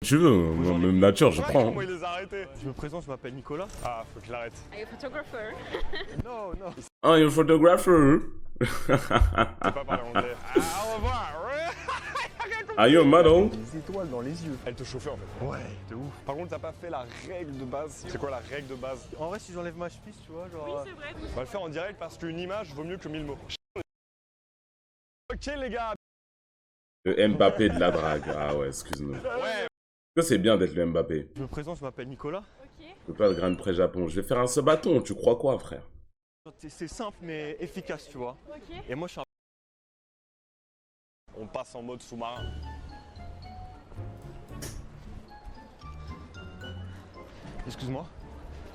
Tu veux, même nature, je prends. Comment il les a arrêtés? Je me présente, je m'appelle Nicolas. Ah, faut qu'il arrête. Are you a photographer? Non, non. Ah, you're a photographer. T'as pas parlé anglais. Ah, au revoir. Are you a model? Des étoiles dans les yeux. Elle te chauffait en fait. Ouais, de ouf. Par contre, t'as pas fait la règle de base. C'est quoi la règle de base? En vrai, si j'enlève ma chemise, tu vois, genre. Oui, c'est vrai. On va le faire en direct parce qu'une image vaut mieux que 1000 mots. Ok les gars. Le Mbappé de la drague. Ah ouais, excuse-nous. Ouais. Ça, c'est bien d'être le Mbappé. Je me présente, je m'appelle Nicolas. Ok. Je peux pas le Grand Prix Japon. Je vais faire un ce bâton. Tu crois quoi, frère? C'est simple mais efficace, tu vois. Ok. Et moi, je suis un. On passe en mode sous-marin. Excuse-moi.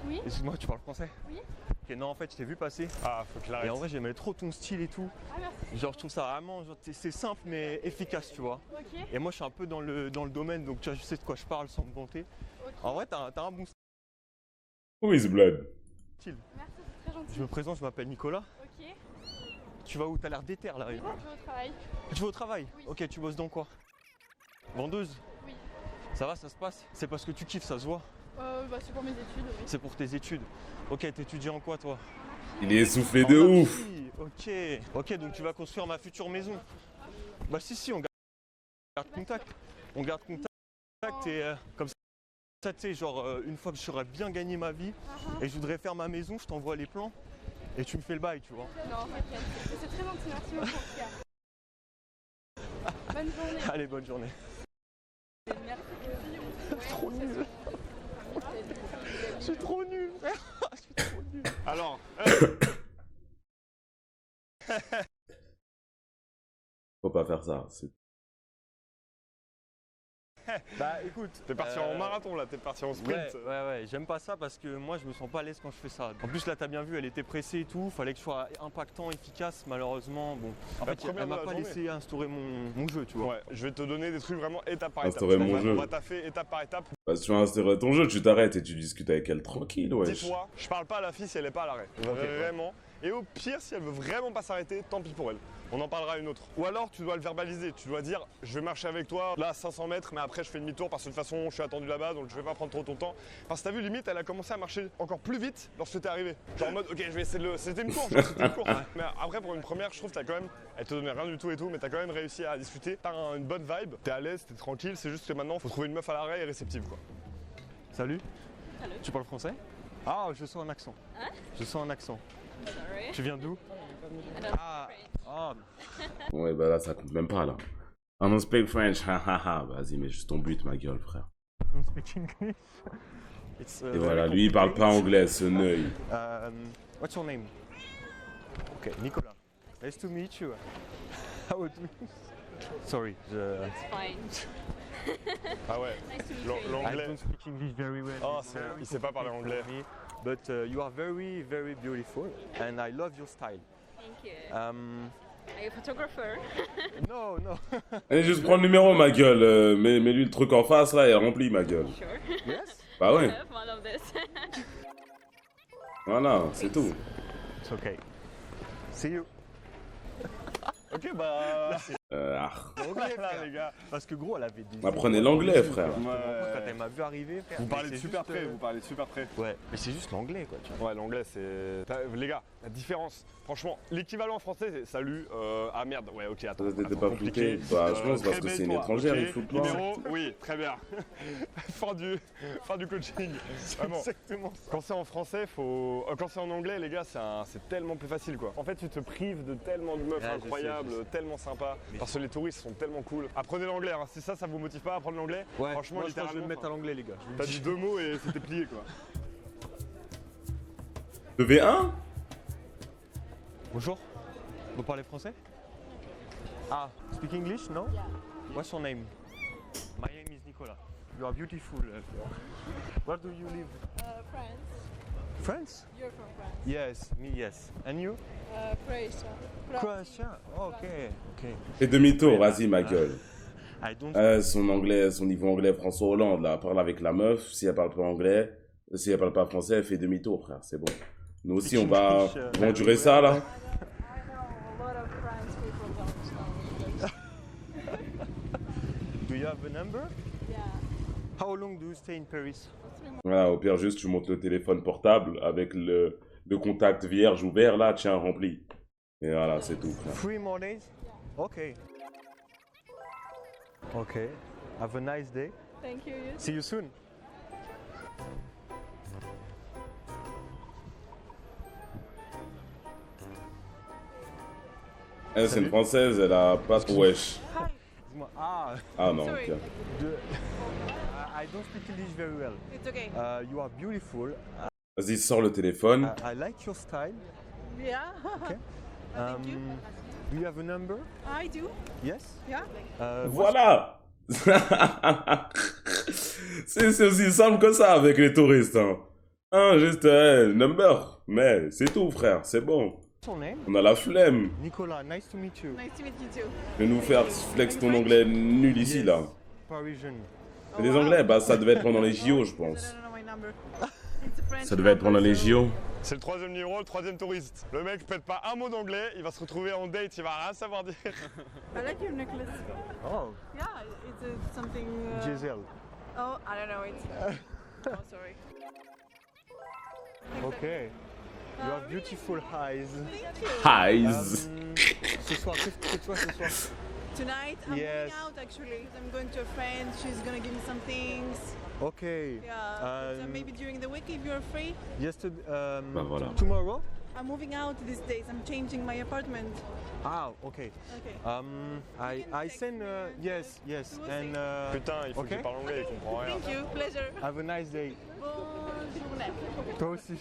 Oui. Excuse-moi, tu parles français? Oui. Ok, non, en fait, je t'ai vu passer. Ah, faut qu'il arrête. Et en vrai, j'aimais trop ton style et tout. Ah, merci. Genre, je trouve ça vraiment. Genre, c'est simple mais efficace, tu vois. Ok. Et moi, je suis un peu dans le domaine, donc tu vois, je sais de quoi je parle sans me vanter. Ok. En vrai, t'as un bon Who is blood? style. Merci, c'est très gentil. Je me présente, je m'appelle Nicolas. Ok. Tu vas où? T'as l'air déter là. Je vais au travail. Tu vas au travail? Oui. Ok, tu bosses dans quoi? Vendeuse? Oui. Ça va, ça se passe? C'est parce que tu kiffes, ça se voit. Bah, c'est pour mes études, oui. C'est pour tes études. Ok, t'étudies en quoi toi? Il est essoufflé de En ouf. archi. Ok. Ok, donc tu vas construire ma future maison. Bah si, on garde contact. On garde contact et comme ça, tu sais, genre une fois que j'aurai bien gagné ma vie et je voudrais faire ma maison, je t'envoie les plans et tu me fais le bail, tu vois. Non, t'inquiète. C'est très gentil, merci beaucoup en tout cas. Bonne journée. Allez, bonne journée. Merci aussi. Trop nul. Je suis trop nul, frère. Je suis trop nul. Alors, Faut pas faire ça. C'est- Bah écoute, t'es parti en marathon là, t'es parti en sprint. Ouais, j'aime pas ça parce que moi je me sens pas à l'aise quand je fais ça. En plus là t'as bien vu, elle était pressée et tout, fallait que je sois impactant, efficace, malheureusement, bon. En La fait, première elle m'a de la pas journée. laissé instaurer mon jeu, tu vois. Ouais, je vais te donner des trucs vraiment étape par étape. Instaurer mon On jeu. va taffer étape par étape. Bah, si tu veux instaurer ton jeu, tu t'arrêtes et tu discutes avec elle tranquille, wesh. Dis-toi, je parle pas à la fille si elle est pas à l'arrêt. Vraiment. Et au pire, si elle veut vraiment pas s'arrêter, tant pis pour elle. On en parlera une autre. Ou alors, tu dois le verbaliser. Tu dois dire, je vais marcher avec toi, là, 500 mètres, mais après, je fais demi-tour parce que de toute façon, je suis attendu là-bas, donc je vais pas prendre trop ton temps. Parce que t'as vu, limite, elle a commencé à marcher encore plus vite lorsque t'es arrivé. Genre en mode, ok, je vais essayer de le. C'était une course, genre, c'était une course. Mais après, pour une première, je trouve que t'as quand même. Elle te donnait rien du tout et tout, mais t'as quand même réussi à discuter. T'as une bonne vibe, t'es à l'aise, t'es tranquille. C'est juste que maintenant, faut trouver une meuf à l'arrêt et réceptive, quoi. Salut. Salut. Tu parles français? Ah, je sens un accent. Hein? Je sens un accent. Sorry. Tu viens d'où? I don't Ah, French. ah, Ouais, bah là, ça compte même pas, là. I don't speak French, hahaha. Vas-y, mais juste ton but, ma gueule, frère. don't speak English. It's, Et voilà, lui, il parle pas anglais, ce neuil. What's your name? Okay, Nicolas. Nice to meet you. How do you? Sorry, It's fine. Ah ouais. Nice to meet L'an- you. l'anglais. I don't speak English very well. Oh, It's c'est- very il sait pas parler complicated anglais. for me, But you are very, very beautiful, and I love your style. Thank you. Ah. Are you a photographer? No, no. Allez, juste prends le numéro, ma gueule. Mets-lui le truc en face, là, et remplis, ma gueule. Sure. Yes. Bah ouais, Have one of this. voilà, c'est tout. It's okay. See you. Ok, bah. Ah. Anglais, Là, frère. les gars. Parce que gros, elle avait des. Apprenez l'anglais, frère. Quand elle m'a vu arriver, frère. Vous mais parlez de c'est super juste, près, vous parlez de super près. Ouais, mais c'est juste l'anglais, quoi. Tu vois. Ouais, l'anglais, c'est. Les gars, la différence. Franchement, l'équivalent en français, c'est salut. Ah merde, ouais, ok, attends. T'étais attends, pas compliqué. flouté. Bah, je pense parce Très que belle, c'est une toi, étrangère, ok. il floute pas. Numéro, oui, très bien. fin du coaching. Vraiment. Exactement. Quand c'est en français, faut. Quand c'est en anglais, les gars, c'est tellement plus facile, quoi. En fait, tu te prives de tellement de meufs Ouais, je sais, incroyables, je sais. tellement sympas. Parce que les touristes sont tellement cool. Apprenez l'anglais, hein. Si ça vous motive pas à apprendre l'anglais, Ouais, franchement, moi, je pense que je vais littéralement. me mettre à l'anglais, les gars. Je vous le T'as dis. dit 2 mots et c'était plié, quoi. Le V1? Bonjour. Vous parlez français? Ah, speak English, no? What's your name? My name is Nicolas. You are beautiful. Where do you live? France. France? You're from France. Yes, me yes. And you? Croatia. Croatia. Okay, okay. Fais demi-tour, vas-y, ma gueule. I don't. Son anglais, son niveau anglais, François Hollande, là, parle avec la meuf. Si elle parle pas anglais, si elle parle pas français, elle fait demi-tour, frère, c'est bon. Nous aussi, on va endurer ça, là. I know a lot of French people don't know English. Do you have a number? Yeah. How long do you stay in Paris? Voilà, au pire, juste tu montes le téléphone portable avec le contact vierge ouvert, là, tiens, rempli. Et voilà, c'est tout, frère. 3 more days? Okay. Okay. Have a nice day. Thank you. See you soon. Elle, c'est une française, elle a pas trop wesh. Dis-moi, ah, Ah non, Sorry. ok. I don't speak English very well. It's okay. You are beautiful. Vas-y, sors le téléphone. I like your style. Yeah. Okay. Thank you. Do you have a number? I do. Yes. Yeah. Voilà. C'est aussi simple que ça avec les touristes. Hein, juste number. Mais c'est tout, frère, c'est bon. What's your name? On a la flemme Nicolas, nice to meet you. Nice to meet you too. de nous faire flex ton anglais nul ici, là. Parisian. Et les anglais, bah ça devait être pendant les JO, je I pense. don't know my number. It's a French Ça devait être pendant number, les so- JO. C'est le troisième numéro, le troisième touriste. Le mec pète pas un mot d'anglais, il va se retrouver en date, il va rien savoir dire. I like your necklace. Oh, Yeah, it's something. Giselle. Oh, I don't know it. Oh, sorry. Okay. You have beautiful eyes. Thank you. Highs. Ce soir, qu'est-ce que tu fais ce soir? Tonight I'm Yes. moving out actually. I'm going to a friend. She's gonna give me some things. Okay. Yeah. But, maybe during the week if you're free. Yesterday, Bah voilà. tomorrow? I'm moving out these days. I'm changing my apartment. Ah, okay. Okay. I text send, me. yes, yes, Tu vois, and Putain, il faut Ok. qu'il parle anglais, il comprend rien. Thank you. Pleasure. have a nice day. Bonne journée. Toi aussi.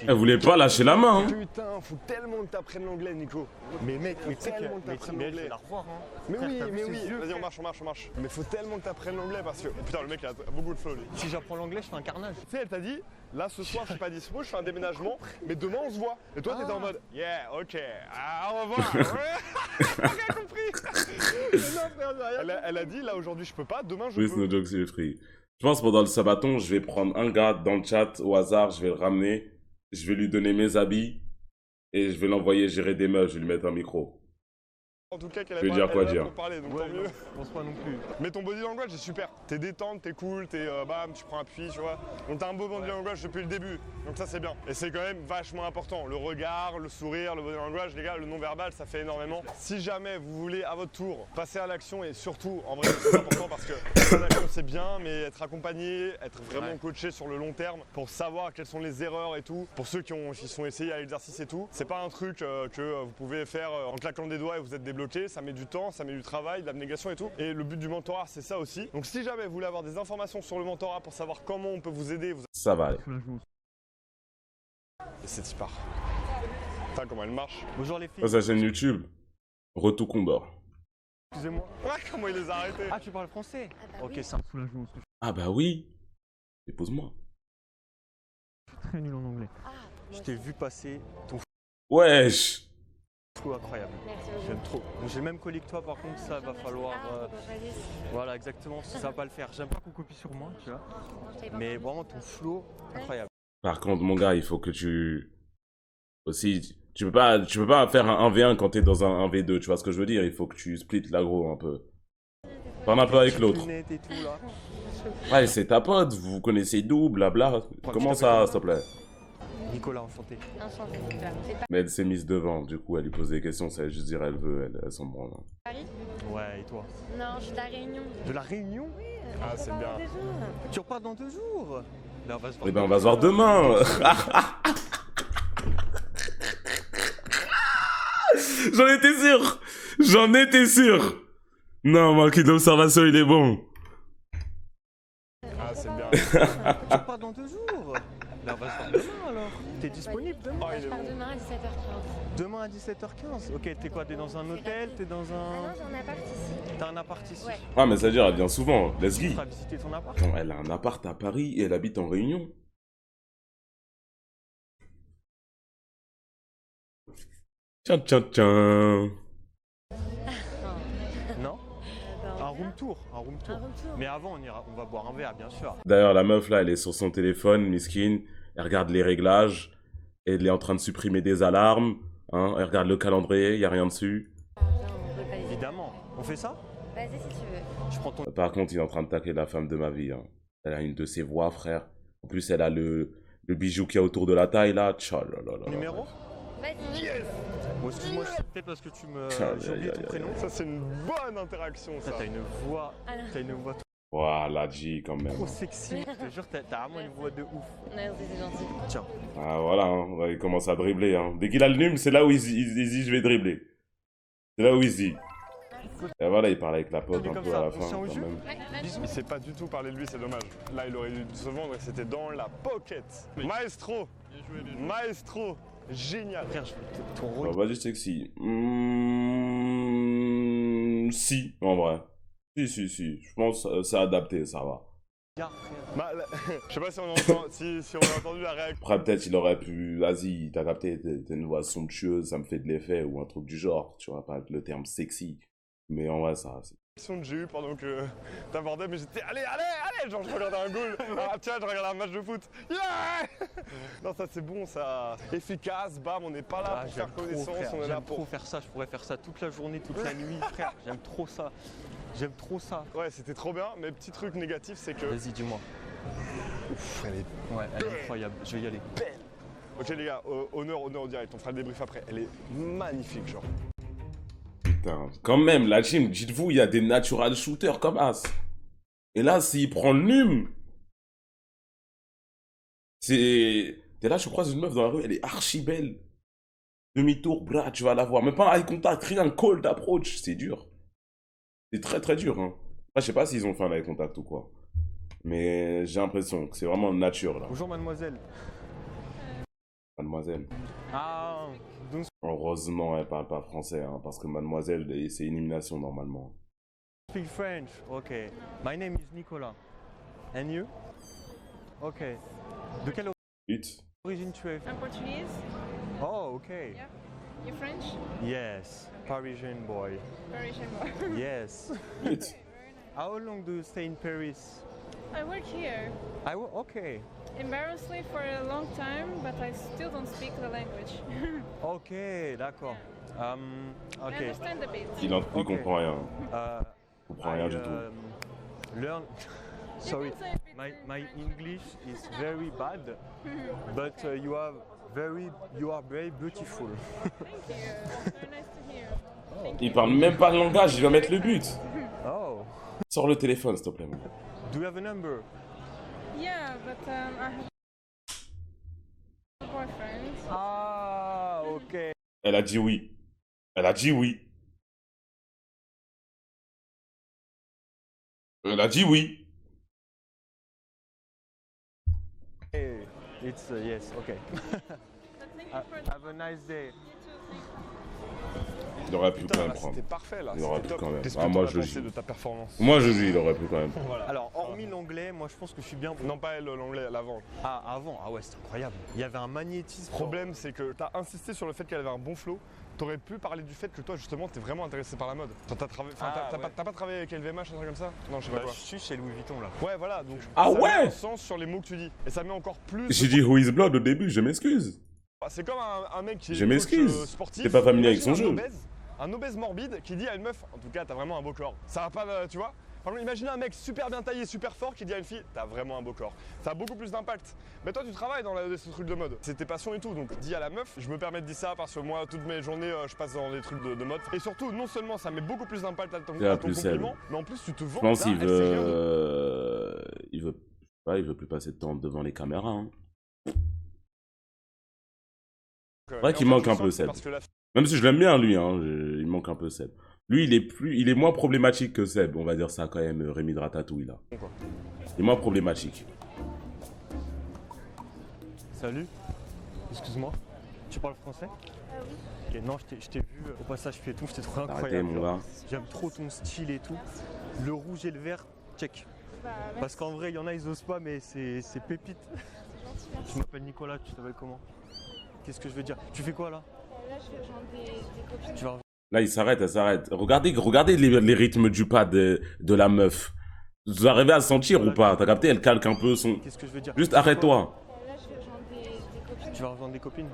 Elle voulait pas lâcher la main. Hein. Putain, faut tellement que t'apprennes l'anglais, Nico. Mais mec, mais tu sais que tellement que mais t'apprennes je vais l'anglais. la revoir, hein. Mais Frère, oui, t'as vu mais ses oui. yeux, Vas-y, frère. on marche. Mais faut tellement que t'apprennes l'anglais parce que. Putain, le mec il a beaucoup de flow, lui. Si j'apprends l'anglais, je fais un carnage. Tu sais, elle t'a dit, là ce soir je suis pas dispo, je fais un déménagement, mais demain on se voit. Et toi t'étais en mode, yeah, ok, au revoir. Ouais. J'ai rien compris. Mais non, frère, j'ai rien elle a dit, là aujourd'hui je peux pas, demain je Oui, peux. no joke, c'est free. Je pense pendant le sabaton, je vais prendre un gars dans le chat au hasard, je vais le ramener, je vais lui donner mes habits et je vais l'envoyer gérer des meufs, je vais lui mettre un micro. En tout cas, qu'elle Je vais a dire quoi elle a dire. pour parler, donc Ouais, tant mieux. je pense pas non plus. Mais ton body language est super. T'es détente, t'es cool, t'es bam, tu prends appui, tu vois. Donc t'as un beau body language depuis le début. Donc ça c'est bien. Et c'est quand même vachement important. Le regard, le sourire, le body language, les gars, le non-verbal, ça fait énormément. Si jamais vous voulez à votre tour passer à l'action et surtout, en vrai, c'est important parce que passer à l'action c'est bien, mais être accompagné, être vraiment coaché sur le long terme pour savoir quelles sont les erreurs et tout. Pour ceux qui sont essayés à l'exercice et tout, c'est pas un truc que vous pouvez faire en claquant des doigts et vous êtes débloqué. Ça met du temps, ça met du travail, de l'abnégation et tout. Et le but du mentorat, c'est ça aussi. Donc si jamais vous voulez avoir des informations sur le mentorat pour savoir comment on peut vous aider, Ça va aller. Et c'est y part. Putain, comment elle marche. Bonjour les filles. Ça, sa chaîne YouTube, Retour Condor. Excusez-moi. Ouais, comment il les a arrêtés. Ah, tu parles français? Ok, c'est un soulagement. Parce que Ah bah oui. Dépose-moi. je suis très nul en anglais. Je t'ai vu passer ton Wesh. flow incroyable. J'aime trop. Donc, j'ai le même colis que toi, par contre, ça va falloir. Voilà, exactement. Ça va pas le faire. J'aime pas qu'on copie sur moi, tu vois. Mais vraiment, ton flow, incroyable. Par contre, mon gars, il faut que tu... Aussi, tu peux pas faire un 1v1 quand t'es dans un 1v2, tu vois ce que je veux dire? Il faut que tu splits l'agro un peu. Parle un peu avec l'autre. Lunettes et tout, là. Ouais, c'est ta pote, vous vous connaissez d'où, blabla. Comment ça, s'il te plaît? Nicolas, enchanté. Enchanté, Nicolas. C'est pas Mais elle s'est mise devant, du coup, elle lui posait des questions, ça veut juste dire elle veut, elle s'en branle. Paris? Ouais, et toi? Non, je suis de la Réunion. De la Réunion? Ah, c'est bien. Tu repars dans 2 jours? Là, on va se voir. Eh ben, on va se voir demain. J'en étais sûr. J'en étais sûr. Non, mon kit d'observation, il est bon. Ah, c'est bien. Tu repars dans 2 jours? Là, on va se voir demain, alors. T'es disponible demain? Oh, il Je est pars bon. demain à 17h15. Demain à 17h15. Ok, t'es quoi? T'es dans un hôtel? T'es dans Ah un... non, j'ai un appart ici. T'as un appart ici? Ouais. Ah, mais ça veut dire, elle vient souvent. Let's Tu go. vas visiter ton appart? Attends, elle a un appart à Paris et elle habite en Réunion. Tiens, tiens, tiens. Non? Un room tour, un room tour. Un room tour. Mais avant, on va boire un verre, bien sûr. D'ailleurs, la meuf, là, elle est sur son téléphone, miskin. Elle regarde les réglages. Elle est en train de supprimer des alarmes. Hein. Elle regarde le calendrier, il n'y a rien dessus. Viens, on peut pas les... Évidemment. On fait ça? Vas-y si tu veux. Je prends ton Par contre, il est en train de tacler la femme de ma vie. Hein. Elle a une de ses voix, frère. En plus, elle a le bijou qu'il y a autour de la taille, là. Tchalalala. numéro. Vas-y. Bon, excuse-moi, c'est peut-être parce que tu me. Tiens, J'ai oublié aïe, ton aïe, prénom. Ça, c'est une bonne interaction, ça. T'as une voix. Alors. T'as une voix Voilà, G, quand même. trop sexy. Je te jure, t'as vraiment une voix de ouf. Merci, c'est gentil. Tiens. Ah, voilà, hein. Ouais, il commence à dribbler. Hein. Dès qu'il a le num, c'est là où il dit je vais dribbler. C'est là où il se dit. Et voilà, il parle avec la pote Il est un comme peu ça, à la on fin, tient au quand jus. même. Il sait pas du tout parler de lui, c'est dommage. Là, il aurait dû se vendre et c'était dans la pocket. Maestro. Maestro. Génial. Frère, ton Bah, rôle. vas-y, sexy. Si, en vrai. Si. Je pense que c'est adapté, ça va. Bah, je sais pas si on, entend, si on a entendu la réaction Après, peut-être, il aurait pu... Vas-y, t'as capté, t'as une voix somptueuse, ça me fait de l'effet, ou un truc du genre. Tu vois, pas le terme sexy. Mais en vrai, ça... que j'ai eue pendant que t'abordais, mais j'étais allez, genre je regardais un goal. Ah, tiens, je regardais un match de foot. Yeah. Non, ça c'est bon, ça. Efficace, bam, on n'est pas là Ah, pour faire j'aime trop, connaissance, frère. on est là J'aime pour. trop faire ça. Je pourrais faire ça toute la journée, toute la nuit, frère. J'aime trop ça. J'aime trop ça. Ouais, c'était trop bien, mais petit truc négatif, c'est que. Vas-y, dis-moi. Ouf, elle est. Ouais, elle est incroyable. Je vais y aller. Ok, les gars, honneur au direct, on fera le débrief après. Elle est magnifique, genre. Putain, quand même, la team, dites-vous, il y a des natural shooters comme As. Et là, s'il prend le num... C'est... T'es là, je croise une meuf dans la rue, elle est archi belle. Demi-tour, bras, tu vas la voir. Même pas eye contact, rien, cold approach. C'est dur. C'est très dur, hein. Après, je sais pas s'ils ont fait un eye contact ou quoi. Mais j'ai l'impression que c'est vraiment nature, là. Bonjour, mademoiselle. Mademoiselle. Ah, donc Heureusement, elle parle pas français, hein, parce que mademoiselle, c'est élimination, normalement. speak French. Okay. My name is Nicolas. And you? Okay. De quelle Vite. origine tu es? I'm Portuguese. Oh, okay. Yeah. You French? Yes. Parisian boy. Parisian boy. Yes. Vite. How long do you stay in Paris? I work here. Okay. Embarrassingly for a long time, but I still don't speak the language. Ok, d'accord. I Ok. understand a bit. Il Ok. comprend rien. Uh, Il comprend rien du tout. Learn. Sorry, You can say a bit my French. English is very bad, but you are very beautiful. Thank you. Very nice to hear. Il parle même pas le langage, il va mettre le but. Oh. Sors le téléphone, s'il te plaît. Do you have a number? Yeah, but I have a boyfriend. Ah, ok. Elle a dit oui. Elle a dit oui. Elle a dit oui. Hey, it's yes, okay. But thank you for Have a nice day. you too. Thank you. Il aurait pu quand Putain, même là, prendre. c'était parfait, là. Il aurait C'était pu top. quand même. Qu'est-ce Ah, que moi, t'en as je le pensé dis. de ta performance? Moi, je dis, il aurait pu quand même. Voilà. Alors, hormis l'anglais, moi je pense que je suis bien bon. Non, pas elle, l'anglais, l'avant. Ah, avant, ah ouais, c'était incroyable. Il y avait un magnétisme. Le problème, c'est que t'as insisté sur le fait qu'elle avait un bon flow. T'aurais pu parler du fait que toi, justement, t'es vraiment intéressé par la mode. Enfin, t'as pas travaillé avec LVMH, un truc comme ça? Non, je sais pas Bah, quoi. je suis chez Louis Vuitton là. Ouais, voilà, donc Ah ça ouais met un sens sur les mots que tu dis. Et ça met encore plus. J'ai dit Who is Blood au début, je m'excuse. C'est comme un mec qui est Je m'excuse. coach, sportif. T'es pas familier avec Imagine son jeu. un obèse morbide qui dit à une meuf, en tout cas, t'as vraiment un beau corps. Ça va pas, tu vois? Par exemple, imaginez un mec super bien taillé, super fort qui dit à une fille, t'as vraiment un beau corps. Ça a beaucoup plus d'impact. Mais toi, tu travailles dans ce truc de mode. C'est tes passions et tout. Donc, dis à la meuf, je me permets de dire ça parce que moi, toutes mes journées, je passe dans des trucs de mode. Et surtout, non seulement ça met beaucoup plus d'impact à ton plus compliment, mais en plus, tu te vends. Je pense ça, qu'il elle sait rien d'autre. veut... il veut plus passer de temps devant les caméras. Hein. C'est vrai qu'il manque un peu, Seb. Même si je l'aime bien, lui, hein, il manque un peu Seb. Lui, il est moins problématique que Seb, on va dire ça quand même, Rémi de Ratatouille, là. Quoi. Il est moins problématique. Salut. Excuse-moi. Tu parles français? oui. Ok, non, je t'ai vu au passage piéton, je t'ai trouvé Arrêtez, incroyable. mon genre. gars. J'aime trop ton style et tout. Le rouge et le vert, check. Bah, merci, Parce qu'en vrai, il y en a, ils osent pas, mais c'est pépite. c'est gentil, merci. Je m'appelle Nicolas, tu t'appelles comment? Qu'est-ce que je veux dire? Tu fais quoi là? Là, je vais rejoindre des copines. Tu vas Là, il s'arrête, elle s'arrête. Regardez les rythmes du pas de la meuf. Vous arrivez à sentir ou pas? T'as capté? Elle calque un peu son... Qu'est-ce que je veux dire? Juste Tu fais quoi? arrête-toi. Là, je vais rejoindre des copines. Tu vas rejoindre des copines?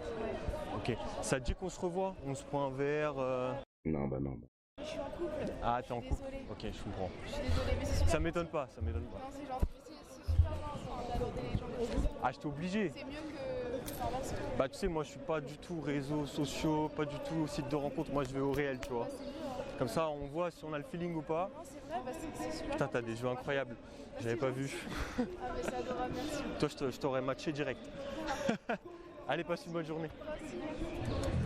Ok. Ça te dit qu'on se revoit? On se prend un verre Non, bah non. Je suis en couple. Ah, t'es en couple. Désolée. Ok, je comprends. Je suis désolée, mais c'est super. Ça m'étonne pas, ça m'étonne pas. Non, c'est genre, c'est super bien d'aborder les gens comme ça. Ah, j'étais obligé. C'est mieux que. Enfin, parce que. Bah, tu sais, moi, je suis pas du tout réseaux sociaux, pas du tout site de rencontre. Moi, je vais au réel, tu vois. C'est mieux, hein. Comme ça, on voit si on a le feeling ou pas. Non, c'est vrai, c'est super. Putain, t'as des jeux incroyables. J'avais pas vu. Ah, mais c'est adorable, merci. Toi, je t'aurais matché direct. Allez, passe une bonne journée.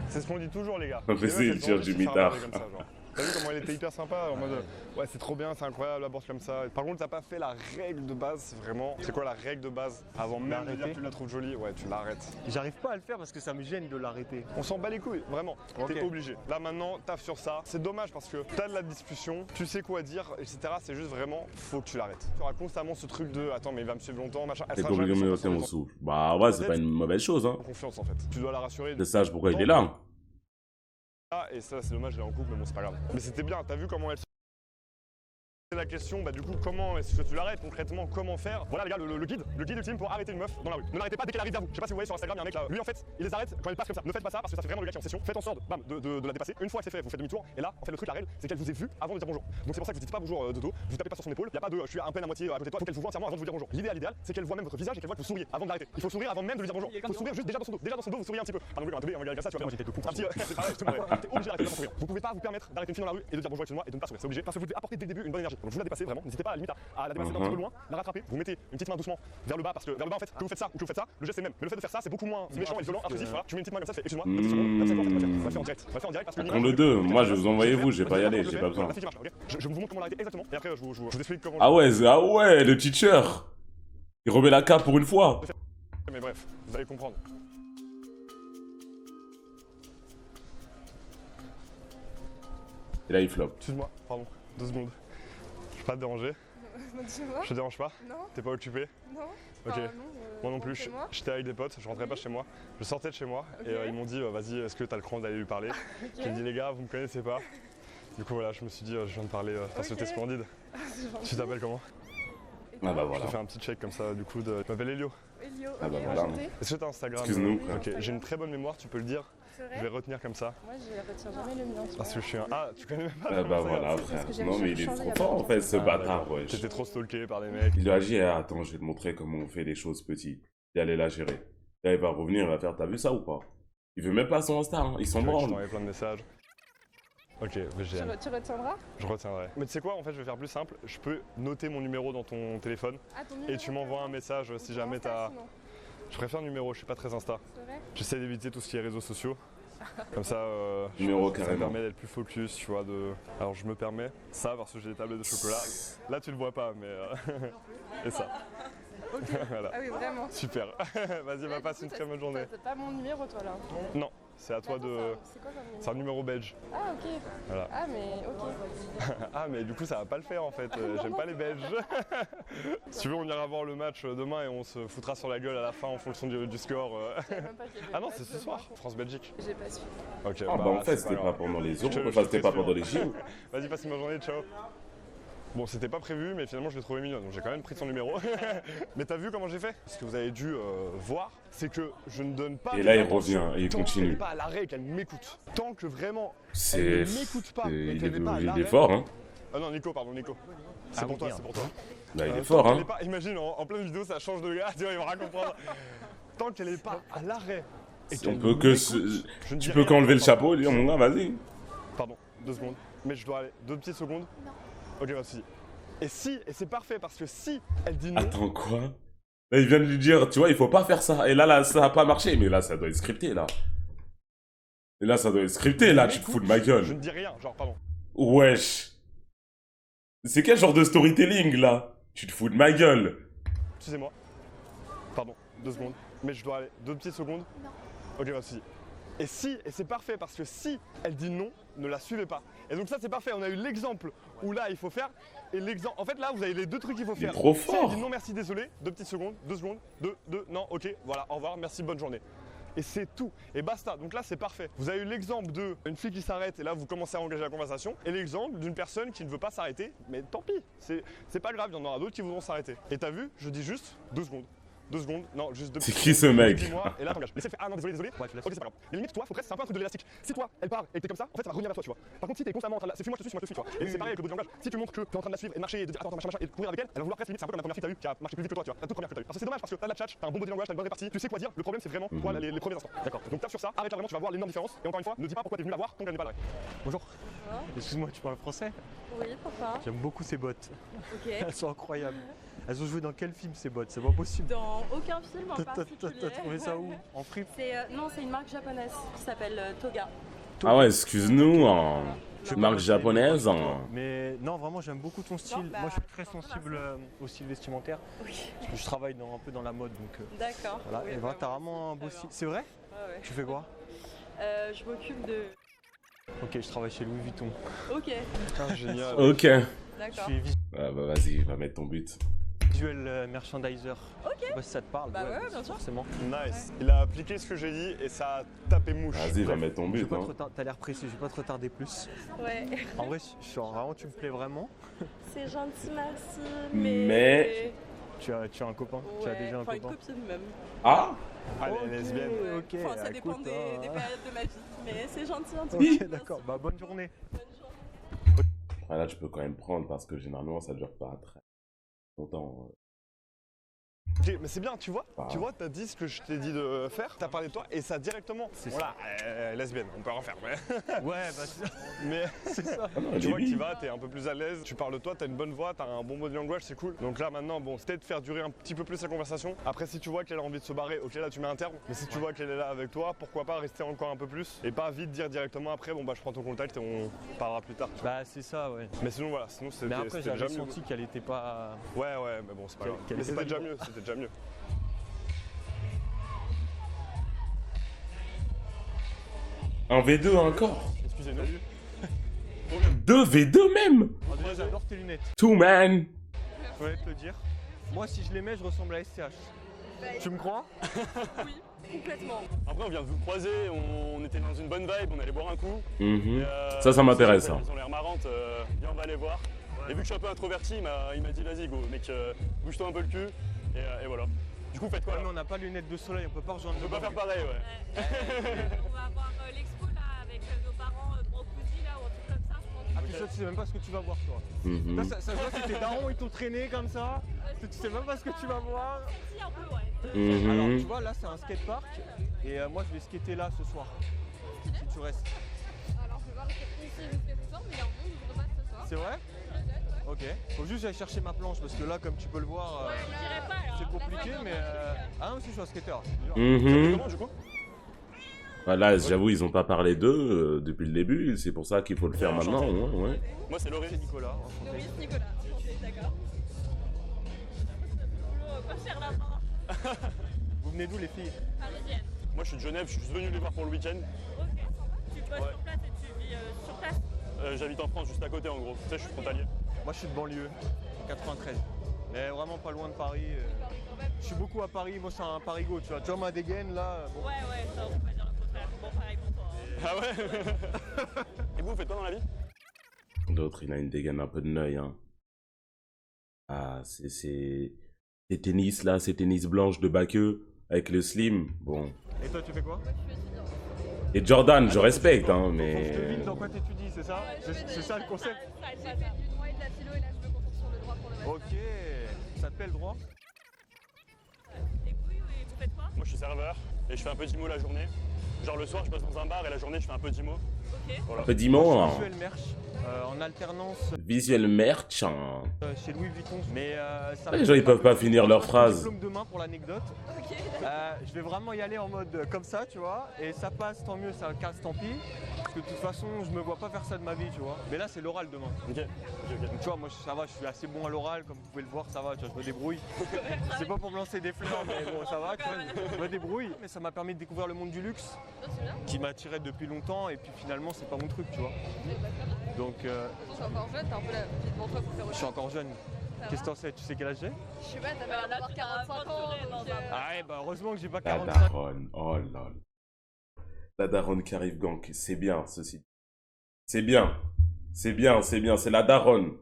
C'est ce qu'on dit toujours, les gars. On fait Les meufs, elles tir ont du envie de se faire mitard. aborder comme ça, genre. T'as vu comment elle était hyper sympa en mode ouais c'est trop bien, c'est incroyable, aborde comme ça. Par contre t'as pas fait la règle de base vraiment. C'est quoi la règle de base? Avant même de dire que tu la trouves jolie, ouais tu l'arrêtes. J'arrive pas à le faire parce que ça me gêne de l'arrêter. On s'en bat les couilles, vraiment. Ok. T'es obligé. Là maintenant, taffe sur ça. C'est dommage parce que t'as de la discussion, tu sais quoi dire, etc. C'est juste vraiment, faut que tu l'arrêtes. Tu auras constamment ce truc de attends mais il va me suivre longtemps, machin. Elle T'es sera obligé de jamais me noter 100% mon souffle. Bah ouais, c'est pas une mauvaise chose, hein. en confiance en fait. Tu dois la rassurer. Je sache pourquoi il est là. Et ça c'est dommage, elle est en couple, mais bon c'est pas grave. Mais c'était bien, t'as vu comment elle la question, bah du coup comment est-ce que tu l'arrêtes concrètement, comment faire? Voilà les gars, le guide ultime pour arrêter une meuf dans la rue. Ne l'arrêtez pas dès qu'elle arrive vers vous. Je sais pas si vous voyez sur Instagram, il y a un mec là, lui en fait, il les arrête quand elle passe comme ça. Ne faites pas ça parce que ça fait vraiment le gars qui est en session. Faites en sorte, bam, de la dépasser. Une fois que c'est fait, vous faites demi-tour et là, en fait le truc, la règle, c'est qu'elle vous ait vu avant de dire bonjour. Donc c'est pour ça que vous dites pas bonjour de dos, vous tapez pas sur son épaule, y a pas de je suis à peine à moitié à côté de toi, faut qu'elle vous voit entièrement avant de vous dire bonjour. L'idéal, c'est qu'elle voit même votre visage et qu'elle voit que vous souriez avant de l'arrêter. Il faut sourire avant même de lui dire bonjour. Il faut sourire juste déjà dans son dos. Déjà dans son dos, vous souriez un petit peu. Par exemple, un gars comme ça, tu vois. Moi j'étais de couple. C'est pareil, t'es obligé d'arrêter de sourire. Vous pouvez pas vous permettre d'arrêter une fille dans la rue et de dire bonjour excuse-moi et de ne pas sourire. C'est obligé parce que vous devez apporter dès le début une bonne énergie. Donc vous la dépassez vraiment. N'hésitez pas à la limite à la dépasser un petit peu loin, la rattraper. Vous mettez une petite main doucement vers le bas parce que vers le bas en fait, que vous faites ça ou que vous faites ça, le geste c'est le même. Mais le fait de faire ça, c'est beaucoup moins méchant et violent, intrusif. Voilà, tu mets une petite main comme ça, tu fais excuse-moi, comme ça, on va faire en direct. On va faire en direct parce que Prends le 2, moi je vais vous envoyer vous, je vais pas y aller, j'ai pas besoin. Je vous montre comment l'arrêter exactement et après je vous explique comment. Ah ouais, le teacher. Il remet la cape pour une fois. Mais bref, vous allez comprendre. Et là il flop. Excuse-moi, pardon, 2 secondes. Je vais pas te déranger. Je te dérange pas? Non. T'es pas occupé? Non. Ok. Enfin, non, Moi non plus, j'étais avec des potes, je rentrais pas chez moi, je sortais de chez moi et ils m'ont dit vas-y est-ce que t'as le cran d'aller lui parler? J'ai dit les gars vous me connaissez pas. Du coup voilà je me suis dit je viens de parler parce que t'es splendide. Tu t'appelles comment? Ah bah Je voilà. te fais un petit check comme ça du coup de... Je m'appelle Elio. Elio, Ah bah ok, voilà. enchantée. Est-ce que t'as Instagram? Excuse-nous. Ok, j'ai une très bonne mémoire, tu peux le dire. C'est Je vrai? vais retenir comme ça. Moi, je retiens jamais le mien. tu Parce vois. que je suis un... Ah tu connais même pas Ah mon bah Instagram. voilà frère. que j'ai Non mais il est changé il y trop a fort pas en fait ce Ah, bâtard d'accord. wesh. T'étais trop stalké par des mecs. Il a agi, attends je vais te montrer comment on fait les choses petits. Et allez la gérer. Là il va revenir, il va faire t'as vu ça ou pas? Il veut même pas son Insta, hein. Il s'en Je branle. t'envoie plein de messages. Ok, VGN. Tu retiendras? Je retiendrai. Mais tu sais quoi, en fait, je vais faire plus simple. Je peux noter mon numéro dans ton téléphone Ah, ton et numéro, tu m'envoies un message si jamais t'as. Je préfère numéro, je suis pas très Insta. C'est vrai? J'essaie d'éviter tout ce qui est réseaux sociaux. Comme ça, Numéro ça me carrément. permet d'être plus focus, tu vois. Alors je me permets ça parce que j'ai des tablettes de chocolat. Là, tu le vois pas, mais. Et ça. Ok. Voilà. Ah oui, vraiment. Super. Vas-y, va passer une très bonne journée. T'as pas mon numéro, toi, là? Non, c'est à toi de. C'est quoi comme numéro? C'est un numéro belge. Ah, ok. Voilà. Ah, mais ok. Ah mais du coup ça va pas le faire en fait, j'aime pas les Belges. Si tu veux on ira voir le match demain et on se foutra sur la gueule à la fin en fonction du score. Je savais même pas qu'il y avait Ah non pas c'est de ce soir, match. France-Belgique. J'ai pas su. Ok, Ah bah en fait c'est c'était pas grave. pendant les Je euros, te- enfin je c'était te pas fais pendant sûr. les JO. Vas-y passe une bonne journée, ciao. Bon c'était pas prévu mais finalement je l'ai trouvé mignonne donc j'ai quand même pris son numéro. Mais t'as vu comment j'ai fait? Ce que vous avez dû voir c'est que je ne donne pas. Et là il d'intention revient et il tant qu'elle continue. n'est pas à l'arrêt et qu'elle m'écoute. Tant que vraiment C'est. elle ne m'écoute pas et Il qu'elle n'est pas à est l'arrêt. fort hein. Ah non Nico pardon Nico. C'est pour toi, c'est pour toi. Là il est Tant fort qu'elle hein. est pas- imagine, en pleine vidéo, ça change de gars, tu vois, il va rien comprendre. Tant qu'elle n'est pas à l'arrêt. et On qu'elle peut que m'écoute, se- je ne dis Tu peux rien, qu'enlever le pardon. chapeau et dire mon gars vas-y. Pardon, 2 secondes. Mais je dois aller 2 petites secondes. Non. Ok, pas de souci. Et c'est parfait parce que si elle dit non, Attends quoi? Là il vient de lui dire tu vois il faut pas faire ça. Et là ça a pas marché mais là ça doit être scripté là. Et là ça doit être scripté là, tu te fous de ma je gueule. ne dis rien, genre pardon. Wesh. C'est quel genre de storytelling là? Tu te fous de ma gueule. Excusez-moi. Pardon, 2 secondes. Mais je dois aller 2 petites secondes. Non. Ok, pas de souci. Et c'est parfait parce que si elle dit non, ne la suivez pas. Et donc ça c'est parfait, on a eu l'exemple où là il faut faire et l'exemple. En fait là vous avez les 2 trucs qu'il faut Il est faire. trop Si elle fort. dit non merci désolé, 2 petites secondes, 2 secondes, 2, non ok, voilà, au revoir, merci, bonne journée. Et c'est tout, et basta, donc là c'est parfait. Vous avez eu l'exemple d'une fille qui s'arrête et là vous commencez à engager la conversation, et l'exemple d'une personne qui ne veut pas s'arrêter, mais tant pis, c'est pas grave, il y en aura d'autres qui voudront s'arrêter. Et t'as vu, je dis juste 2 secondes. 2 secondes. Non, juste 2 C'est qui ce mec? Dis-moi, et là, t'engages. Laissez le faire. Ah non, désolé, désolé. Ouais, je laisse. Ok, c'est pas grave. Les limites, toi, faut presque, c'est un peu un truc de l'élastique. Si toi, elle part et que t'es comme ça, en fait, ça va revenir vers toi, tu vois. Par contre, si t'es constamment en train de la. C'est fuis-moi, je te suis, moi, je te suis, tu vois. Et c'est pareil avec le body langage. Si tu montres que t'es en train de la suivre et de marcher et de dire attends, machin, machin, et de courir avec elle, elle va vouloir presque limite. C'est un peu comme la première fille que t'as eu qui a marché plus vite que toi, tu vois. La toute première que t'as eu. Parce que c'est dommage parce que t'as de la tchatch, t'as un bon body langage, t'as une bonne répartie, tu sais quoi dire. Le problème, c'est vraiment toi, les premiers instants. D'accord. Donc tape sur ça, arrête là vraiment, tu vas voir l'énorme différence. Et encore une fois, ne dis pas pourquoi t'es venu la voir, ton gars n'est pas là. Bonjour. Excuse-moi, tu parles français? Oui, pourquoi? J'aime beaucoup ces bottes. Ok. Elles sont incroyables. Elles ont joué dans quel film ces bottes? C'est pas possible. Dans aucun film en particulier. T'as trouvé ça où? En fripe? Non, c'est une marque japonaise qui s'appelle Toga. Ah ouais, excuse-nous, hein. Je Marque sais, japonaise, mais- hein. Mais non, vraiment, j'aime beaucoup ton style. bah, Moi, je suis très sensible au style vestimentaire. Oui. Parce que je travaille un peu dans la mode, donc D'accord. voilà. Oui, Et voilà, t'as vraiment un beau très style. bien. C'est vrai? Ouais, ouais. Tu fais quoi? Je m'occupe de. Ok, je travaille chez Louis Vuitton. Ok, Putain, génial. Ok. Je d'accord. suis Ah bah vas-y, va mettre ton but. visuel merchandiser. Ok. Je sais pas si ça te parle. Bah ouais, bien sûr. Forcément. Nice. Il a appliqué ce que j'ai dit et ça a tapé mouche. Vas-y, va mettre ton Je vais but, pas hein. te T'as l'air pressé, je vais pas te retarder plus. Ouais. En vrai, vraiment, tu me plais vraiment. C'est gentil, merci. Mais- Tu as un copain? Tu as Ouais, déjà un enfin, une copain? copine même. Ah Ah, Ok, les lesbiennes. Ok, Enfin, ça dépend écoute, des hein. périodes de ma vie. Mais c'est gentil en tout Ok, cas. d'accord. Bah, bonne journée. Bonne journée. Ah, là, tu peux quand même prendre parce que généralement, ça dure pas très longtemps. Ok, mais c'est bien, tu vois. Ah. Tu vois, t'as dit ce que je t'ai dit de faire, t'as parlé de toi et ça directement. C'est Voilà, lesbienne, on peut en faire, mais. Ouais, bah, c'est ça. mais C'est ça. Ah non, tu vois que Libye. tu vas, t'es un peu plus à l'aise, tu parles de toi, t'as une bonne voix, t'as un bon body language, c'est cool. Donc là maintenant, bon, c'était de faire durer un petit peu plus la conversation. Après, si tu vois qu'elle a envie de se barrer, ok, là tu mets un terme. Mais si tu vois qu'elle est là avec toi, pourquoi pas rester encore un peu plus et pas vite dire directement après, bon bah je prends ton contact et on parlera plus tard. Bah, c'est ça, ouais. Mais sinon voilà, sinon Mais c'était après, c'était j'avais déjà mieux. senti qu'elle était pas. Ouais, ouais, mais bon, c'est pas grave. Qu'elle Mais était c'était pas déjà libre. mieux, c'était déjà mieux. Un V2 encore. Excusez-nous. 2 V2 même. En déjà, j'adore tes lunettes. Two man. Je voulais te le dire. Moi, si je les mets, je ressemble à SCH. Tu me crois? Oui, complètement. Après, on vient de vous croiser, on était dans une bonne vibe, on allait boire un coup. Mhm. Et, Ça m'intéresse, ça. Ils ont l'air marrantes, viens, on va aller voir. Et vu que je suis un peu introverti, il m'a dit vas-y, go, mec, bouge-toi un peu le cul. Et voilà. Du coup, faites quoi Ouais, là mais on n'a pas de lunettes de soleil, on peut pas rejoindre On peut le pas gang. faire pareil, ouais. On va avoir l'expo là avec nos parents Brocousi là ou un truc comme ça, je pense. Ah, puis toi, tu sais même pas ce que tu vas voir, toi. Mhm. Là, ça se voit que tes darons, ils t'ont traîné comme ça. Tu sais même pas ce que tu vas voir. Si, un peu, ouais. Alors, Mhm. tu vois, là, c'est un skatepark. Et moi, je vais skater là ce soir. Si tu restes. Alors, je vais voir ici jusqu'à ce soir, mais il y a un monde où je repasse ce soir. C'est vrai? Ok. Faut juste que j'aille chercher ma planche parce que là, comme tu peux le voir, Ouais, je dirais pas alors. c'est compliqué, mais. Ah non, si je suis un skater. Mhm. Comment du coup? Bah là, j'avoue, ils ont pas parlé d'eux depuis le début. C'est pour ça qu'il faut le faire Ouais, maintenant. enchanté. Ouais, ouais. Moi, c'est Laurie. C'est Nicolas. enchanté. Loris, Nicolas, enchanté, d'accord. Pas cher là-bas. Vous venez d'où, les filles? Parisienne. Moi, je suis de Genève, je suis juste venu les voir pour le week-end. Ok. Tu bosses sur place et tu vis sur place. J'habite en France, juste à côté en gros. Tu sais, je suis frontalier. Moi, je suis de banlieue, 93. Mais vraiment pas loin de Paris. Je suis beaucoup à Paris, moi, c'est un parigo, tu vois. Tu vois ma dégaine, là. Bon. Ouais, ouais, ça, on va dire le contraire. Bon, pareil pour toi. Ah ouais. Et vous faites quoi dans la vie? D'autres, il a une dégaine un peu de neuil. Hein. Ah, c'est ces tennis là, ces tennis blanches de Baqueux avec le slim. Bon. Et toi, tu fais quoi? Et Jordan, je respecte, hein, Faut que je mais. devine dans quoi t'étudies, c'est ça? C'est ça le concept? J'ai fait du droit et de la philo et là je me concentre sur le droit pour le moment. Ok. Ça te plaît le droit? Et vous faites quoi? Moi, je suis serveur et je fais un peu d'IMO la journée. Genre le soir, je passe dans un bar et la journée, je fais un peu d'IMO. Ok. Un peu d'immo, hein. Visuel merch, en alternance Visuel merch. Hein. chez Louis Vuitton. Mais ça Les gens, ils peuvent pas finir leur J'ai un phrase. diplôme demain pour l'anecdote. Ok. Je vais vraiment y aller en mode comme ça, tu vois. Et ça passe, tant mieux, ça casse, tant pis. Parce que de toute façon, je me vois pas faire ça de ma vie, tu vois. Mais là, c'est l'oral demain. Ok, ok. Donc, tu vois, moi, ça va, je suis assez bon à l'oral, comme vous pouvez le voir, ça va, tu vois, je me débrouille. C'est pas pour me lancer des fleurs, mais bon, ça va, tu vois, je me débrouille. Mais ça m'a permis de découvrir le monde du luxe, C'est bien. qui m'attirait depuis longtemps, et puis finalement, c'est pas mon truc, tu vois. Donc, Je suis encore jeune, t'as un peu la vie devant toi pour faire je autre suis encore jeune. Qu'est-ce que t'en sais? Tu sais quel âge j'ai? Je sais pas, t'as l'air d'avoir 45 ans. Donc, Ah ouais, bah heureusement que j'ai pas La 45. daronne. Oh lol. La daronne qui arrive gank. C'est bien, ceci. C'est bien. C'est bien, c'est bien. C'est la daronne.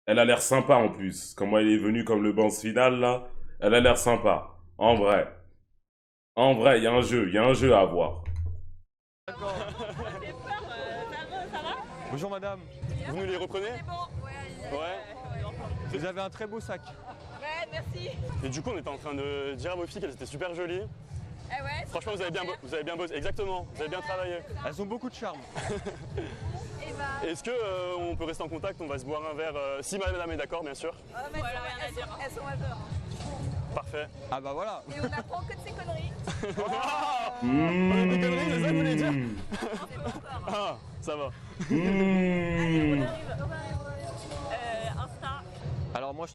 Elle a l'air sympa en plus. Comment elle est venue comme le boss final là. Elle a l'air sympa. En vrai. En vrai, il y a un jeu à avoir. D'accord. J'ai peur, ça va? Bonjour madame. Vous nous les reprenez? C'est bon, ouais. Vous avez un très beau sac. Ouais, merci. Et du coup, on était en train de dire à vos filles qu'elles étaient super jolies. Eh ouais. Franchement, vous avez bien bossé. Exactement, vous avez bien travaillé. Elles ont beaucoup de charme. Et bah, Est-ce que on peut rester en contact? On va se boire un verre, si madame est d'accord, bien sûr. voilà, rien à dire. Elles sont majeures. Parfait. Ah bah voilà. Et on apprend que de ces conneries. Des conneries, c'est ça que vous voulez dire? Ah, ça va. Insta. Alors moi, je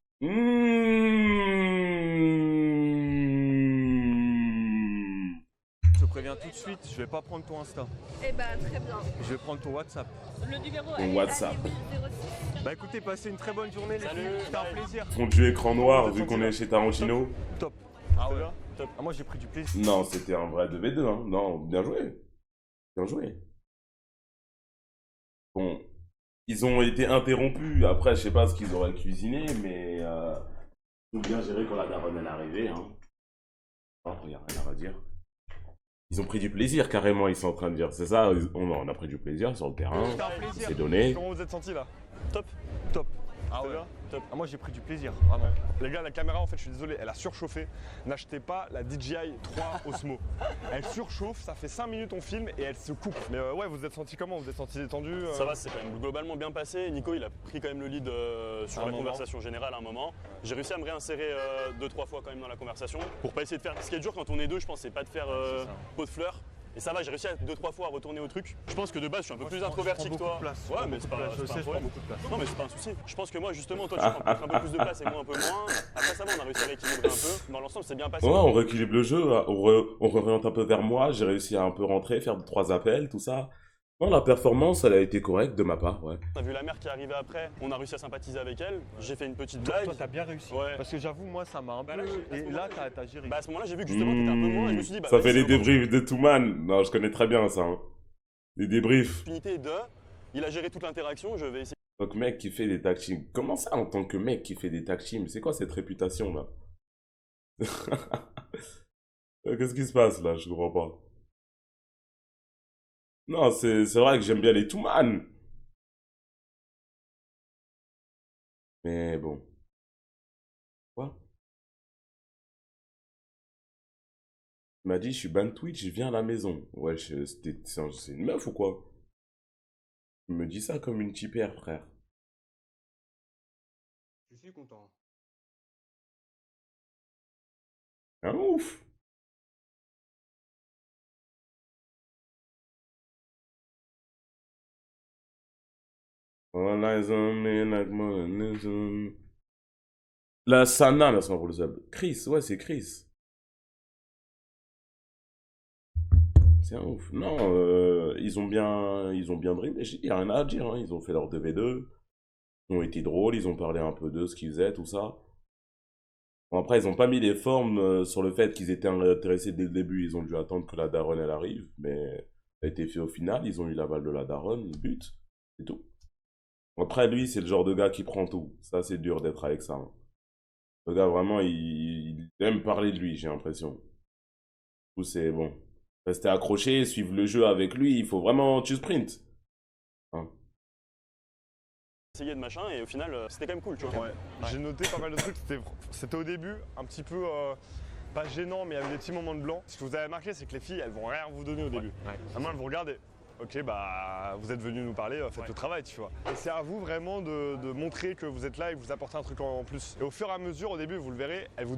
te préviens tout de suite, je vais pas prendre ton Insta. Eh bah, très bien. Je vais prendre ton WhatsApp. Le numéro Ton WhatsApp. Bah écoutez, passez une très bonne journée les Salut, filles. C'était un bye. plaisir. Fondu écran noir, vu qu'on est chez Tarantino. Top. Ah ouais. Top. Ah, moi j'ai pris du plaisir. Non, c'était un vrai 2v2, hein. Non, bien joué. Bien joué. Bon, ils ont été interrompus. Après, je sais pas ce qu'ils auraient cuisiné, mais ils ont bien géré quand la daronne est arrivée. Hein. Oh, il n'y a rien à redire. Ils ont pris du plaisir, carrément, ils sont en train de dire. C'est ça, on a pris du plaisir sur le terrain. C'était un plaisir. C'est donné. Comment vous êtes sentis là? Top. Top. Ah C'est ouais. bien Top. Ah, moi j'ai pris du plaisir, vraiment. Les gars, la caméra, en fait, je suis désolé, elle a surchauffé. N'achetez pas la DJI 3 Osmo. Elle surchauffe, ça fait 5 minutes on filme et elle se coupe. Mais ouais, vous êtes sentis comment? Vous êtes sentis détendus? Ça va, c'est quand même globalement bien passé. Nico, il a pris quand même le lead sur Un la moment. conversation générale à un moment. J'ai réussi à me réinsérer 2-3 fois quand même dans la conversation pour pas essayer de faire. Ce qui est dur quand on est deux, je pense, c'est pas de faire C'est ça. pot de fleurs. Et ça va, j'ai réussi à 2-3 fois à retourner au truc. Je pense que de base, je suis un peu Moi, plus je prends introverti que beaucoup toi. de place. Ouais, mais c'est pas, Je c'est pas sais, un je prends problème. beaucoup de place. Non, mais c'est pas un souci. Je pense que moi, justement, toi, tu prends peut-être un peu plus de place et moi un peu moins. Après, ça va, on a réussi à rééquilibrer un peu. Dans l'ensemble, c'est bien passé. Ouais, on rééquilibre le jeu, on réoriente un peu vers moi, j'ai réussi à un peu rentrer, faire 3 appels, tout ça. Non, la performance, elle a été correcte de ma part, ouais. On a vu la mère qui est arrivée après, on a réussi à sympathiser avec elle. J'ai fait une petite Toi, blague. toi, t'as bien réussi. Ouais. Parce que j'avoue, moi ça m'a un peu. Bah là, à ce Et moment-là, là, t'as géré. Bah à ce moment-là, j'ai vu que justement t'étais un peu moins et je me suis dit, bah Ça vas-y, fait les c'est l'opportunité débriefs de Touman. Non, je connais très bien ça. Hein. Les débriefs. de. Il a géré toute l'interaction, je vais essayer. Donc mec qui fait des tag teams. Comment ça en tant que mec qui fait des tag teams? C'est quoi cette réputation là? Qu'est-ce qui se passe là? Je comprends pas. Non, c'est vrai que j'aime bien les Touman. Mais bon. Quoi? Il m'a dit je suis ban Twitch, je viens à la maison. Ouais, c'est une meuf ou quoi? Il me dit ça comme une tipère, frère. Je suis content. Un ouf! All eyes on me like money on- La Sana, merci pour le sub. Chris, ouais, c'est Chris. C'est un ouf. Non, ils ont bien dribblé. Il n'y a rien à dire. Hein. Ils ont fait leur 2v2. Ils ont été drôles. Ils ont parlé un peu de ce qu'ils faisaient, tout ça. Bon, après, ils n'ont pas mis les formes sur le fait qu'ils étaient intéressés dès le début. Ils ont dû attendre que la daronne elle arrive. Mais ça a été fait au final. Ils ont eu l'aval de la daronne. But. C'est tout. Après, lui, c'est le genre de gars qui prend tout. Ça, c'est dur d'être avec ça. Hein. Le gars, vraiment, il aime parler de lui, j'ai l'impression. Du coup, c'est bon. Rester accroché, suivre le jeu avec lui, il faut vraiment tu sprint. Hein. Essayer de machin et au final, c'était quand même cool, tu vois. Ouais. J'ai noté pas mal de trucs. C'était au début un petit peu pas gênant, mais il y avait des petits moments de blanc. Ce que vous avez remarqué, c'est que les filles, elles vont rien vous donner au début. Vraiment, elles vous regardent et ok, bah vous êtes venus nous parler, faites le travail, tu vois. Et c'est à vous vraiment de montrer que vous êtes là et que vous apportez un truc en plus. Et au fur et à mesure, au début, vous le verrez, elles vous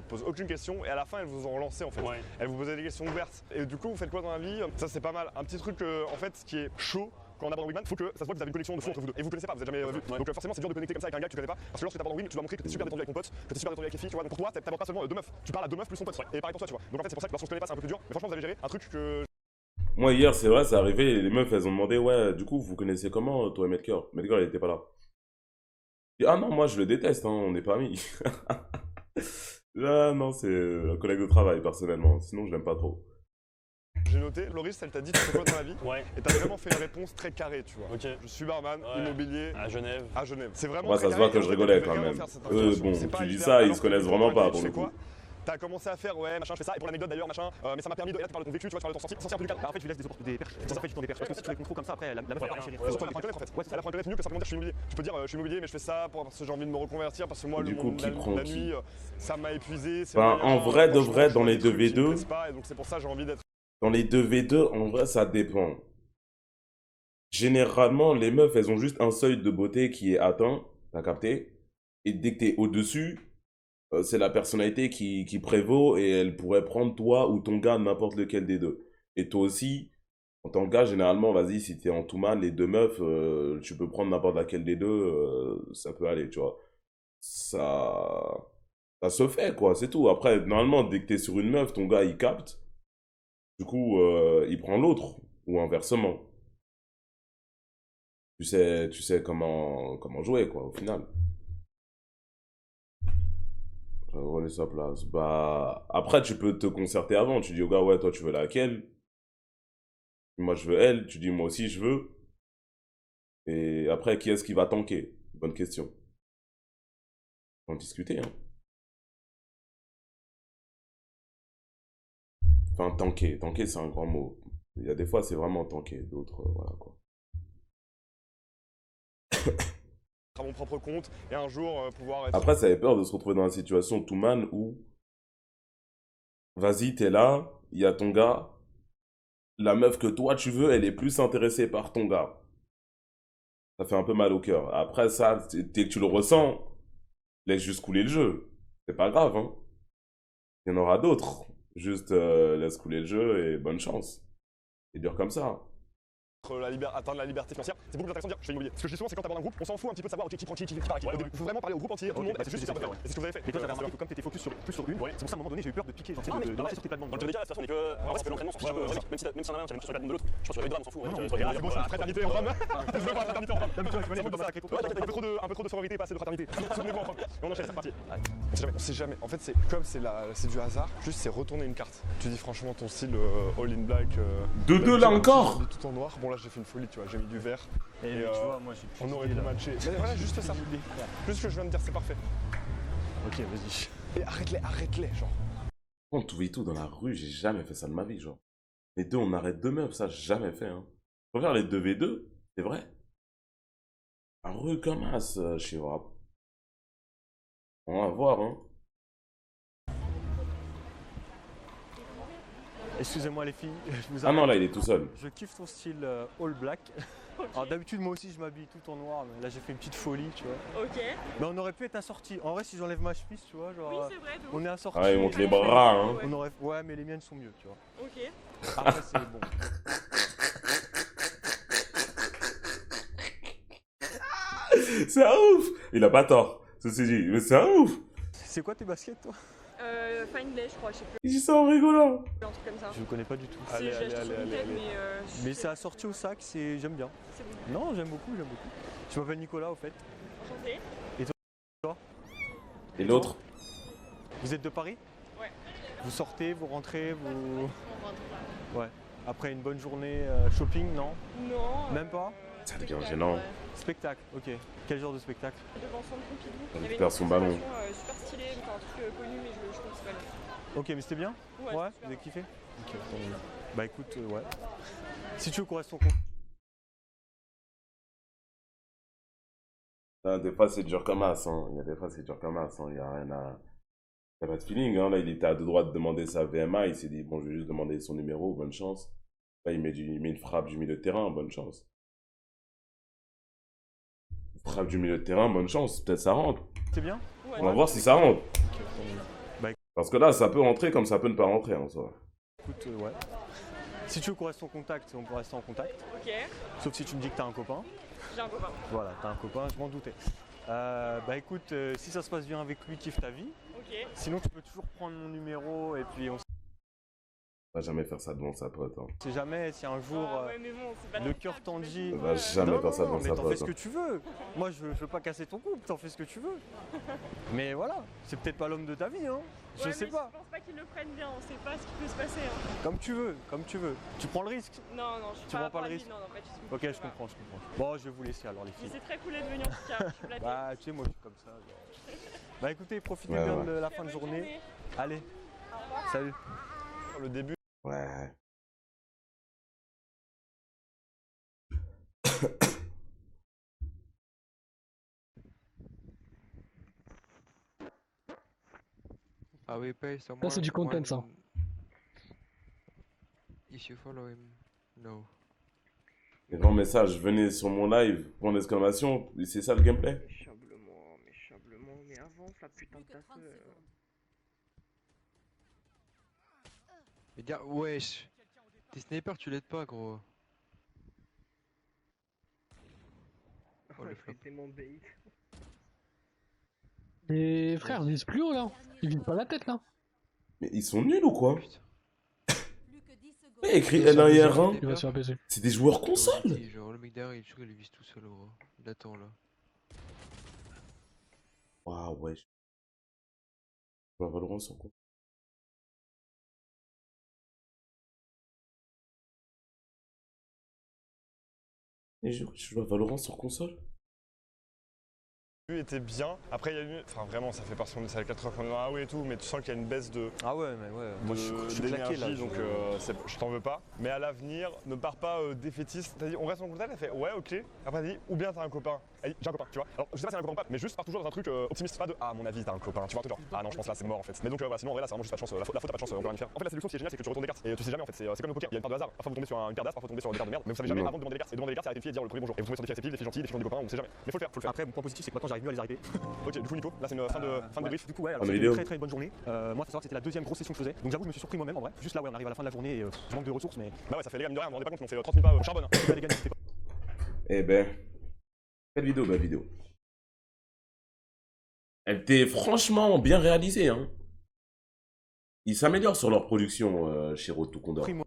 posent aucune question et à la fin, elles vous ont relancé en fait. Ouais. Elles vous posaient des questions ouvertes. Et du coup, vous faites quoi dans la vie? Ça, c'est pas mal. Un petit truc, en fait, qui est chaud. Quand on aborde dans Wingman, il faut que ça se voit que vous avez une connexion de fou entre vous deux. Et vous connaissez pas, vous avez jamais vu. Ouais. Donc forcément, c'est dur de connecter comme ça avec un gars que tu connais pas. Parce que lorsque tu abordes dans Wing, tu dois montrer que tu es super détendu avec ton pote, que tu es super détendu avec les filles, tu vois. Donc pour toi, t'abordes pas seulement deux meufs, tu parles à deux meufs plus ton pote. Et pareil pour toi, tu vois. Donc en fait, c'est pour ça que lorsqu'on se connaît pas, c'est un peu plus dur. Mais franchement, vous avez géré un truc que. Moi, hier, c'est vrai, c'est arrivé, les meufs, elles ont demandé, ouais, du coup, vous connaissez comment, toi et Medker? Medker, il était pas là. Je dis, ah non, moi, je le déteste, hein, on n'est pas amis. Ah non, c'est un collègue de travail, personnellement, sinon, je l'aime pas trop. J'ai noté, Loris, elle t'a dit tu fais quoi dans la vie? Ouais. Et t'as vraiment fait une réponse très carrée, tu vois. Ok. Je suis barman, Ouais. immobilier, À Genève. à Genève. C'est vraiment. Ouais, très ça se voit carré, que je et en fait, rigolais vous quand devez même. vraiment faire cette Eux, inspiration. bon, C'est pas tu dis hyper- ça, ils alors se que connaissent quand vraiment on pas, dit, pour tu le fais quoi coup. T'as commencé à faire, ouais, machin, je fais ça, et pour l'anecdote d'ailleurs, machin, mais ça m'a permis de. Et là, tu parles de ton vécu, tu vois, tu parles de ton senti un peu du cadre. En fait, je lui laisse des perches. C'est ça, en fait, je tourne des perches. Parce que si tu les contrôles comme ça, après, la meuf va pas déchirer. Surtout elle apprend à connaître en fait. Ouais, elle apprend à connaître mieux que simplement dire je suis immobilier. Tu peux dire je suis immobilier mais je fais ça parce que j'ai envie de me reconvertir parce que moi Du le coup, monde qui prend la qui nuit ça m'a épuisé. Ben, en vrai de vrai, dans les 2v2, pas, et donc c'est pour ça que j'ai envie d'être. dans les 2v2, en vrai, ça dépend. Généralement, les meufs, elles ont juste un seuil de beauté qui est atteint, t'as capté? Et dès que t'es au-dessus, c'est la personnalité qui prévaut et elle pourrait prendre toi ou ton gars, n'importe lequel des deux. Et toi aussi, en tant que gars, généralement, vas-y, si t'es en tout man, les deux meufs, tu peux prendre n'importe laquelle des deux, ça peut aller, tu vois. Ça se fait, quoi, c'est tout. Après, normalement, dès que t'es sur une meuf, ton gars, il capte. Du coup, il prend l'autre, ou inversement. Tu sais comment jouer, quoi, au final. Relais sa place. Bah, après, tu peux te concerter avant. Tu dis au gars, ouais, toi, tu veux laquelle? Moi, je veux elle. Tu dis, moi aussi, je veux. Et après, qui est-ce qui va tanker? Bonne question. On va en discuter, hein. Enfin, tanker. Tanker, c'est un grand mot. Il y a des fois, c'est vraiment tanker. D'autres, voilà, quoi. À mon propre compte et un jour pouvoir être. Après, ça avait peur de se retrouver dans une situation tout man où, vas-y, t'es là, il y a ton gars, la meuf que toi tu veux, elle est plus intéressée par ton gars. Ça fait un peu mal au cœur. Après ça, dès que tu le ressens, laisse juste couler le jeu. C'est pas grave, hein. Il y en aura d'autres. Juste laisse couler le jeu et bonne chance. C'est dur comme ça. Atteindre la liberté financière, c'est beaucoup plus intéressant de dire je fais immobilier. Ce que je dis souvent, c'est quand t'abordes un groupe, on s'en fout un petit peu de savoir ok, qui prend qui part qui. Il faut vraiment parler au groupe entier, tout le monde, et c'est juste ce que vous avez fait. Mais toi, t'avais remarqué que comme t'étais focus plus sur une, c'est pour ça à un moment donné, j'ai eu peur de piquer, genre, de marcher sur tes plates-bandes. Dans tous les cas, de toute façon, on est que. En vrai, ça fait l'entraînement, même si on en a un, tu vas sur la plateforme de l'autre. Je pense que les drames, on s'en fout. C'est bon, c'est la fraternité en Rome. Je veux pas la fraternité en Rome. Un peu trop de sororité, pas assez de fraternité. Souvenez-vous en Rome. Et on enchaîne, c'est parti. On sait jamais. En fait, c'est comme c'est du hasard, juste c'est retourner une carte. Tu dis franchement ton style all in black. De deux là encore. Tout en noir. Bon là j'ai fait une folie, tu vois, j'ai mis du vert. Et tu vois, moi j'ai on aurait pu matcher. Mais voilà, juste ça. Juste ce que je viens de dire, c'est parfait. Ok, vas-y. Et arrête-les, genre. En tout et tout, dans la rue, j'ai jamais fait ça de ma vie, genre. Les deux, on arrête deux meufs, ça, j'ai jamais fait, hein. Je préfère les 2v2, c'est vrai. La rue comme as, je sais pas. On va voir, hein. Excusez-moi les filles, je vous Ah non, là, il est tout seul. Je kiffe ton style all black. Alors d'habitude moi aussi je m'habille tout en noir, mais là j'ai fait une petite folie, tu vois. Ok. Mais on aurait pu être assortis. En vrai si j'enlève ma chemise, tu vois, genre Oui, c'est vrai. on est assortis. Ah, ils montent les bras, hein. On aurait... Ouais mais les miennes sont mieux, tu vois. Ok. Après c'est bon. C'est un ouf. Il a pas tort, ceci dit, mais c'est un ouf. C'est quoi tes baskets toi? Fine Day, je crois, je sais plus. Il dit ça en rigolant. Un truc comme ça. Je le connais pas du tout. Allez, J'ai acheté sur Vinted, Mais c'est assorti au sac, j'aime bien. C'est bon. Non, j'aime beaucoup. Je m'appelle Nicolas au fait. Enchanté. Et l'autre? Vous êtes de Paris? Ouais. Vous sortez, vous rentrez, vous... On rentre. Ouais. Après une bonne journée shopping, non? Non. Même pas? Ça devient gênant. Spectacle, ok. Quel genre de spectacle? Devant Centre Pompidou. Il Il y avait perd une son ballon. présentation, super stylée, enfin, un truc connu, mais je pense pas. Ok, mais c'était bien? Ouais, Vous super. avez kiffé? Ok, tant mieux. Bah écoute, ouais. Si tu veux qu'on reste en compte. Des fois, c'est dur comme as, hein. Il y a des fois, c'est dur comme as, hein. Il y a rien à... Il n'y a pas de feeling, hein. Là, il était à deux doigts de demander sa VMA. Il s'est dit, bon, je vais juste demander son numéro, bonne chance. Là, il met une frappe du milieu de terrain, bonne chance. Frappe du milieu de terrain, bonne chance. Peut-être ça rentre. C'est bien? Ouais, On va voir si ça rentre. Ok, tant mieux. Bah Parce que là, ça peut rentrer comme ça peut ne pas rentrer, en soi. écoute, ouais. Si tu veux qu'on reste en contact, on peut rester en contact. Ok. Sauf si tu me dis que t'as un copain. J'ai un copain. Voilà, t'as un copain, je m'en doutais. Bah écoute, si ça se passe bien avec lui, kiffe ta vie. Ok. Sinon, tu peux toujours prendre mon numéro et puis on On va jamais faire ça devant sa pote, hein. sait jamais si un jour Ah ouais, mais bon, c'est pas le notre cœur cas, t'en dit. j'imagine. On va jamais faire ça devant mais sa t'en pote, fais ce que hein. tu veux. Moi, je veux pas casser ton couple, t'en fais ce que tu veux. Mais voilà, c'est peut-être pas l'homme de ta vie, hein. Je Ouais, sais mais pas. Je pense pas qu'ils le prennent bien, on sait pas ce qui peut se passer. Hein. Comme tu veux, comme tu veux. Tu prends le risque. Non, non, je suis Tu prends pas le ravi, risque? Non, non, pas du tout. Ok, je Ça va. comprends, je comprends. Bon, je vais vous laisser alors les Mais filles. c'est très cool d'être venu en tout cas, je suis flattée. Bah, tu sais, moi je suis comme ça. genre. Bah écoutez, profitez Ouais, bien ouais. de la fin de journée. Allez, salut. Le début. Ouais. I will pay someone. Là, c'est du content, ça. If you follow him, no. Les grands messages, venez sur mon live, point d'exclamation, et c'est ça le gameplay. Méchablement, mais avance la putain de ta sœur. Mais gars, wesh. Tes snipers, tu l'aides pas, gros. Oh, le flop. C'était mon bait. Les frères, ils visent plus haut là. Ils visent pas la tête là. Mais ils sont nuls ou quoi? Putain. Il y a écrit L1 et R1. Il va sur APC. C'est des joueurs console. Genre, le mec derrière, il est sûr, il vise tout seul, gros. Il attend là. Waouh, ouais. Je vois Valorant sur quoi? Et je joue à Valorant sur console? Était bien. Après, il y a eu. Enfin, vraiment, ça fait partie de ça, les 4 heures qu'on est dans la rue et tout, mais tu sens qu'il y a une baisse de. Ah ouais, mais ouais. Moi, je suis d'énergie, claqué là. donc je t'en veux pas. Mais à l'avenir, ne pars pas défaitiste. T'as dit, on reste en contact, elle fait ouais, ok. Après, elle dit, ou bien t'as un copain. Elle dit, j'ai un copain, tu vois. Alors, je sais pas si c'est un copain ou pas, mais juste pars toujours dans un truc optimiste, pas de ah, à mon avis, t'as un copain, tu vois, genre, ah non, je pense là, c'est mort en fait. Mais donc, voilà, sinon, en vrai, là, c'est vraiment juste pas de chance. La faute, t'as pas de chance, on peut rien y faire. En fait, la séduction, ce qui est génial, c'est que tu retournes des cartes et tu sais jamais en fait. C'est comme le poker, il y a une part de hasard. Parfois, vous tombez sur une paire d'as, parfois, vous tombez sur des cartes de merde, mais vous savez jamais avant de demander des cartes. Et demander des cartes, c'est arrêter une fille et dire le premier bonjour. Et vous tombez sur des filles acceptives, des filles gentilles, des filles des copains, on sait jamais. Mais faut le faire, faut le faire. Après, mon point positif, c'est que maintenant, j'arrive mieux à les arrêter. Ok, du coup, Nico, là, c'est une fin de brief. Du coup, ouais, alors Ah, mais c'était vidéo. une très bonne journée. Moi, faut savoir que c'était la deuxième grosse session que je faisais. Donc, j'avoue, je me suis surpris moi-même en vrai. Juste là, ouais, on arrive à la fin de la journée et je manque de ressources, mais Bah ouais, ça fait les gars, mine de rien, on se rendait pas compte, on fait 30 000 pas charbonne. Hein. les gars, n'hésitez pas. Eh ben. Belle vidéo, belle vidéo. Elle était franchement bien réalisée, hein. Ils s'améliorent sur leur production chez Road to Condor. Pris, moi.